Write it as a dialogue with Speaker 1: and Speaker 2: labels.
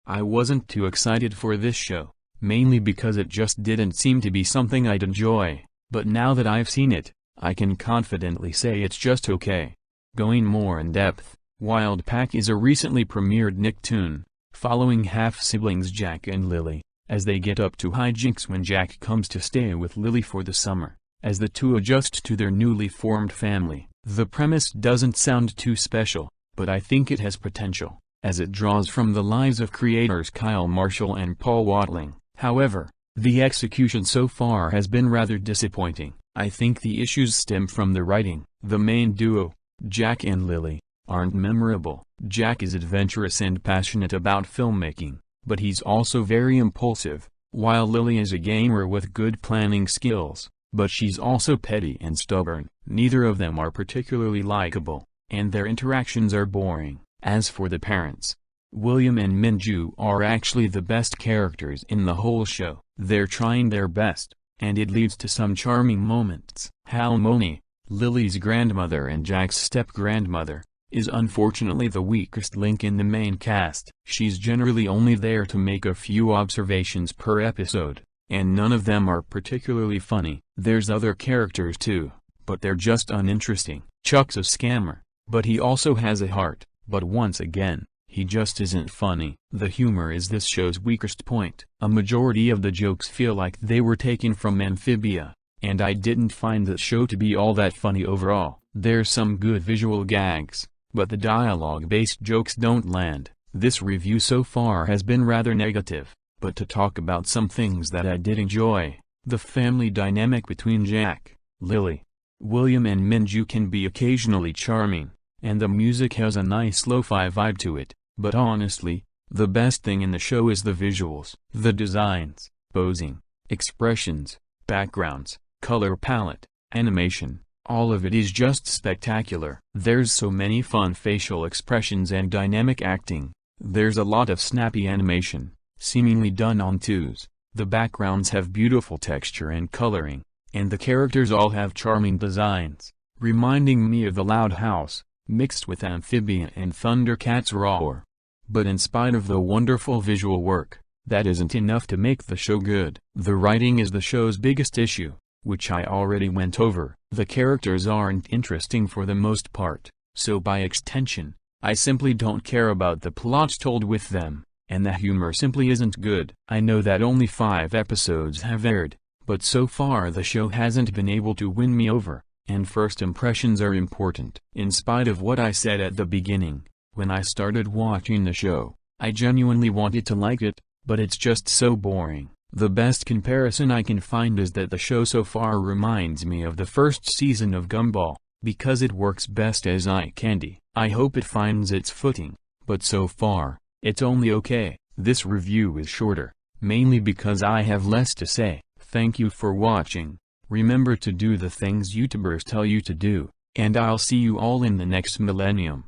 Speaker 1: I wasn't too excited for this show, mainly because it just didn't seem to be something I'd enjoy, but now that I've seen it, I can confidently say it's just okay. Going more in depth, Wylde Pak is a recently premiered Nicktoon, following half-siblings Jack and Lily, as they get up to hijinks when Jack comes to stay with Lily for the summer, as the two adjust to their newly formed family. The premise doesn't sound too special, but I think it has potential, as it draws from the lives of creators Kyle Marshall and Paul Watling. However, the execution so far has been rather disappointing. I think the issues stem from the writing. The main duo, Jack and Lily, aren't memorable. Jack is adventurous and passionate about filmmaking, but he's also very impulsive, while Lily is a gamer with good planning skills, but she's also petty and stubborn. Neither of them are particularly likable, and their interactions are boring. As for the parents, William and Minju are actually the best characters in the whole show. They're trying their best, and it leads to some charming moments. Halmoni, Lily's grandmother and Jack's step-grandmother, is unfortunately the weakest link in the main cast. She's generally only there to make a few observations per episode, and none of them are particularly funny. There's other characters too, but they're just uninteresting. Chuck's a scammer, but he also has a heart, but once again, he just isn't funny. The humor is this show's weakest point. A majority of the jokes feel like they were taken from Amphibia, and I didn't find the show to be all that funny overall. There's some good visual gags, but the dialogue-based jokes don't land. This review so far has been rather negative, but to talk about some things that I did enjoy, the family dynamic between Jack, Lily, William and Minju can be occasionally charming, and the music has a nice lo-fi vibe to it. But honestly, the best thing in the show is the visuals. The designs, posing, expressions, backgrounds, color palette, animation, all of it is just spectacular. There's so many fun facial expressions and dynamic acting. There's a lot of snappy animation, seemingly done on twos. The backgrounds have beautiful texture and coloring, and the characters all have charming designs, reminding me of The Loud House, mixed with Amphibia and Thundercats Roar. But in spite of the wonderful visual work, that isn't enough to make the show good. The writing is the show's biggest issue, which I already went over. The characters aren't interesting for the most part, so by extension, I simply don't care about the plots told with them, and the humor simply isn't good. I know that only 5 episodes have aired, but so far the show hasn't been able to win me over, and first impressions are important. In spite of what I said at the beginning, when I started watching the show, I genuinely wanted to like it, but it's just so boring. The best comparison I can find is that the show so far reminds me of the first season of Gumball, because it works best as eye candy. I hope it finds its footing, but so far, it's only okay. This review is shorter, mainly because I have less to say. Thank you for watching. Remember to do the things YouTubers tell you to do, and I'll see you all in the next millennium.